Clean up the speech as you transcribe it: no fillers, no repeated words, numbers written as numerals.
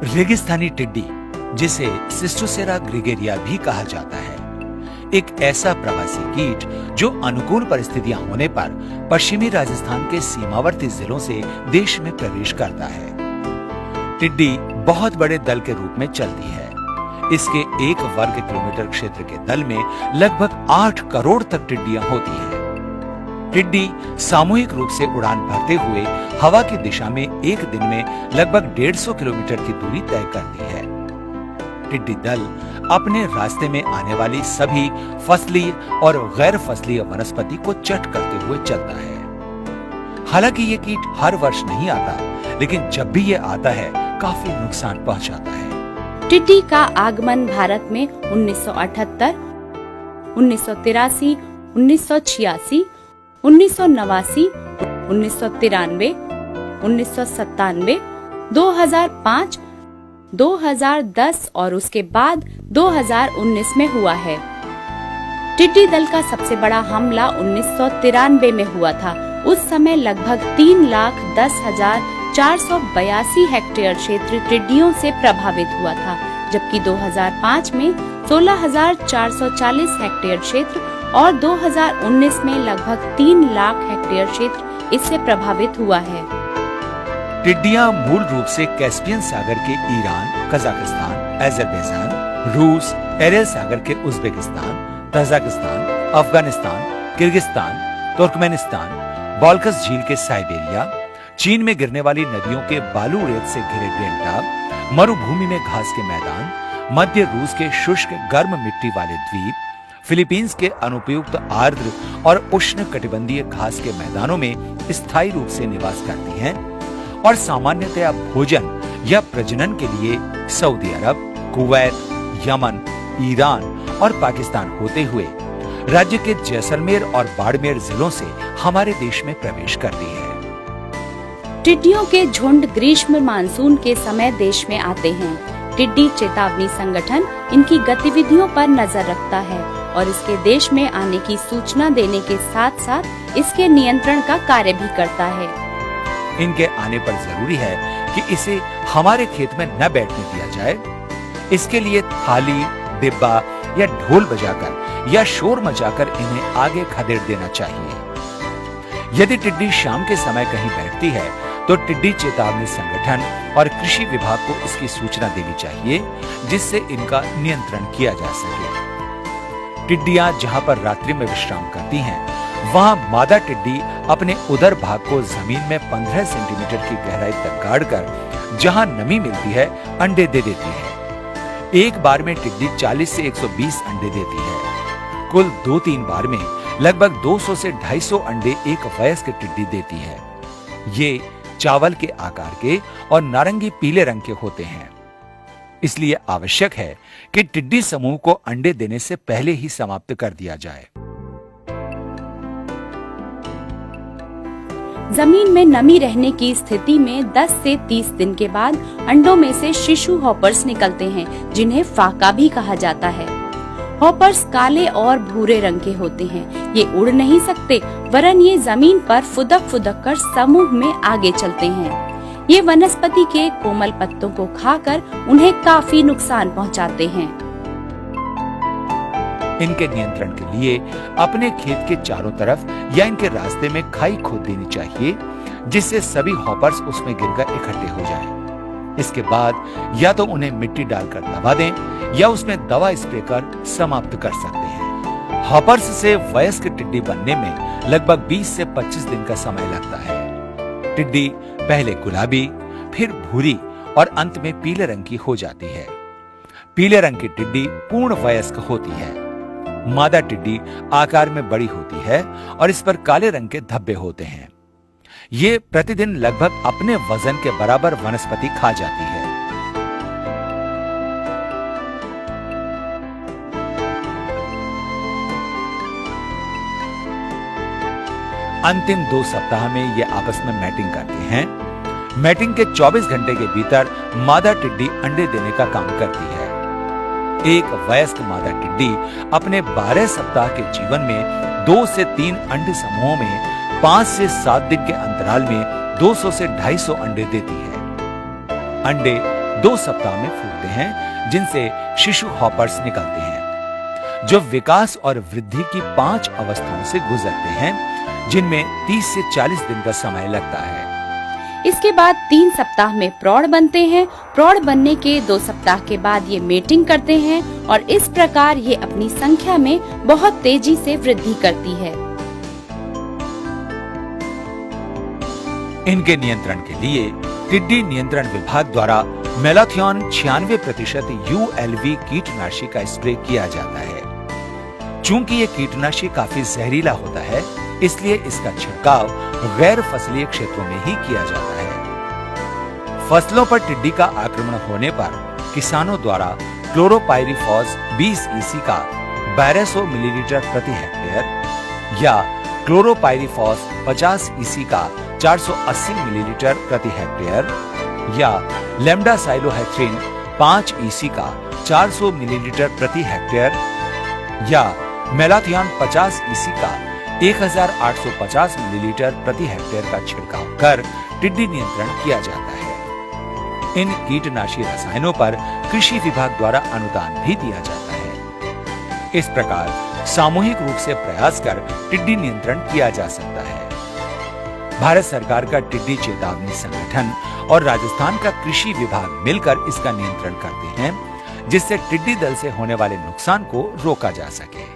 रेगिस्तानी टिड्डी, जिसे सिस्टोसेरा ग्रेगेरिया भी कहा जाता है, एक ऐसा प्रवासी कीट जो अनुकूल परिस्थितियां होने पर पश्चिमी राजस्थान के सीमावर्ती जिलों से देश में प्रवेश करता है। टिड्डी बहुत बड़े दल के रूप में चलती है। इसके 1 वर्ग किलोमीटर क्षेत्र के दल में लगभग 8 करोड़ तक टिड्डियां होती हैं। टिड्डी सामूहिक रूप से उड़ान भरते हुए हवा की दिशा में एक दिन में लगभग 150 किलोमीटर की दूरी तय करती है। टिड्डी दल अपने रास्ते में आने वाली सभी फसलीय और गैर फसलीय वनस्पति को चट करते हुए चलता है। हालांकि ये कीट हर वर्ष नहीं आता, लेकिन जब भी ये आता है काफी नुकसान पहुंचाता है। टिड्डी का आगमन भारत में 1978, 1983, 1986, 1989, 1993, 1997, 2005, 2010 और उसके बाद 2019 में हुआ है। टिड्डी दल का सबसे बड़ा हमला 1993 में हुआ था। उस समय लगभग 3,10,482 हेक्टेयर क्षेत्र टिड्डियों से प्रभावित हुआ था, जबकि 2005 में 16,440 हेक्टेयर क्षेत्र और 2019 में लगभग 3 लाख हेक्टेयर क्षेत्र इससे प्रभावित हुआ है। टिड्डियां मूल रूप से कैस्पियन सागर के ईरान, कजाकिस्तान, अजरबैजान, रूस, एरियल सागर के Uzbekistan, Tajikistan, Afghanistan, Kyrgyzstan, Turkmenistan, Balkhash झील के साइबेरिया, चीन में गिरने वाली नदियों के बालू रेत से घिरे डेल्टा, मरुभूमि में घास के मैदान, मध्य रूस के शुष्क गर्म मिट्टी वाले द्वीप, फिलीपींस के अनुपयुक्त आर्द्र और उष्ण कटिबंधीय घास के मैदानों में स्थायी रूप से निवास करती हैं और सामान्यतया भोजन या प्रजनन के लिए सऊदी अरब, कुवैत, यमन, ईरान और पाकिस्तान होते हुए राज्य के जैसलमेर और बाड़मेर जिलों से हमारे देश में प्रवेश करती है। टिड्डियों के झुंड ग्रीष्म मानसून के समय देश में आते हैं। टिड्डी चेतावनी संगठन इनकी गतिविधियों पर नजर रखता है और इसके देश में आने की सूचना देने के साथ साथ इसके नियंत्रण का कार्य भी करता है। इनके आने पर जरूरी है कि इसे हमारे खेत में न बैठने दिया जाए। इसके लिए थाली, डिब्बा या ढोल बजाकर या शोर मचाकर इन्हें आगे खदेड़ देना चाहिए। यदि टिड्डी शाम के समय कहीं बैठती है तो टिड्डी चेतावनी संगठन और कृषि विभाग को इसकी सूचना देनी चाहिए, जिससे इनका नियंत्रण किया जा सके। टिड्डियां जहां पर रात्रि में विश्राम करती हैं, वहां मादा टिड्डी अपने उदर भाग को जमीन में 15 सेंटीमीटर की गहराई तक गाड़कर जहां नमी मिलती है अंडे दे देती है। एक बार में टिड्डी 40 से 120 अंडे देती है। कुल 2-3 बार में लगभग 200 से 250 अंडे एक वयस्क टिड्डी देती है। ये चावल के आकार के और नारंगी पीले रंग के होते हैं। इसलिए आवश्यक है कि टिड्डी समूह को अंडे देने से पहले ही समाप्त कर दिया जाए। जमीन में नमी रहने की स्थिति में 10 से 30 दिन के बाद अंडों में से शिशु हॉपर्स निकलते हैं, जिन्हें फाका भी कहा जाता है। हॉपर्स काले और भूरे रंग के होते हैं। ये उड़ नहीं सकते, वरन ये जमीन पर फुदक कर समूह में आगे चलते हैं। ये वनस्पति के कोमल पत्तों को खाकर उन्हें काफी नुकसान पहुंचाते हैं। इनके नियंत्रण के लिए अपने खेत के चारों तरफ या इनके रास्ते में खाई खोद देनी चाहिए, जिससे सभी हॉपर्स उसमें गिरकर इकट्ठे हो जाएं। इसके बाद या तो उन्हें मिट्टी डालकर दबा दें या उसमें दवा स्प्रे कर समाप्त कर सकते हैं। हॉपर्स से वयस्क टिड्डी बनने में लगभग 20 से 25 दिन का समय लगता है। टिड्डी पहले गुलाबी, फिर भूरी और अंत में पीले रंग की हो जाती है। पीले रंग की टिड्डी पूर्ण वयस्क होती है। मादा टिड्डी आकार में बड़ी होती है और इस पर काले रंग के धब्बे होते हैं। ये प्रतिदिन लगभग अपने वजन के बराबर वनस्पति खा जाती है। अंतिम 2 सप्ताह में ये आपस में मैटिंग करते हैं। मैटिंग के 24 घंटे के भीतर मादा टिड्डी अंडे देने का काम करती है। एक वयस्क मादा टिड्डी अपने 12 सप्ताह के जीवन में 2 से 3 अंडे समूहों में 5 से 7 दिन के अंतराल में 200 से 250 अंडे देती है। अंडे 2 सप्ताह में फूटते हैं, जिनसे शिशु हॉपर्स निकलते हैं, जो विकास और वृद्धि की 5 अवस्थाओं से गुजरते हैं, जिनमें 30 से 40 दिन का समय लगता है। इसके बाद 3 सप्ताह में प्रौढ़ बनते हैं। प्रौढ़ बनने के 2 सप्ताह के बाद ये मेटिंग करते हैं और इस प्रकार ये अपनी संख्या में बहुत तेजी से वृद्धि करती है। इनके नियंत्रण के लिए टिड्डी नियंत्रण विभाग द्वारा मेलाथियोन 96% ULV कीटनाशी का स्प्रे किया जाता है। चूंकि ये कीटनाशी काफी जहरीला होता है, इसलिए इसका छिड़काव गैर फसलीय क्षेत्रों में ही किया जाता है। फसलों पर टिड्डी का आक्रमण होने पर किसानों द्वारा क्लोरोपाइरीफॉस 20 EC का 1200 मिलीलीटर प्रति हेक्टेयर या क्लोरोपाइरीफॉस 50 EC का 480 मिलीलीटर प्रति हेक्टेयर या लेम्डासाइलोहेथ्रिन 5 EC का 400 मिलीलीटर प्रति हेक्टेयर या मेलाथियोन 50 EC का 1850 मिलीलीटर प्रति हेक्टेयर का छिड़काव कर टिड्डी नियंत्रण किया जाता है। इन कीटनाशी रसायनों पर कृषि विभाग द्वारा अनुदान भी दिया जाता है। इस प्रकार सामूहिक रूप से प्रयास कर टिड्डी नियंत्रण किया जा सकता है। भारत सरकार का टिड्डी चेतावनी संगठन और राजस्थान का कृषि विभाग मिलकर इसका नियंत्रण करते हैं, जिससे टिड्डी दल से होने वाले नुकसान को रोका जा सके।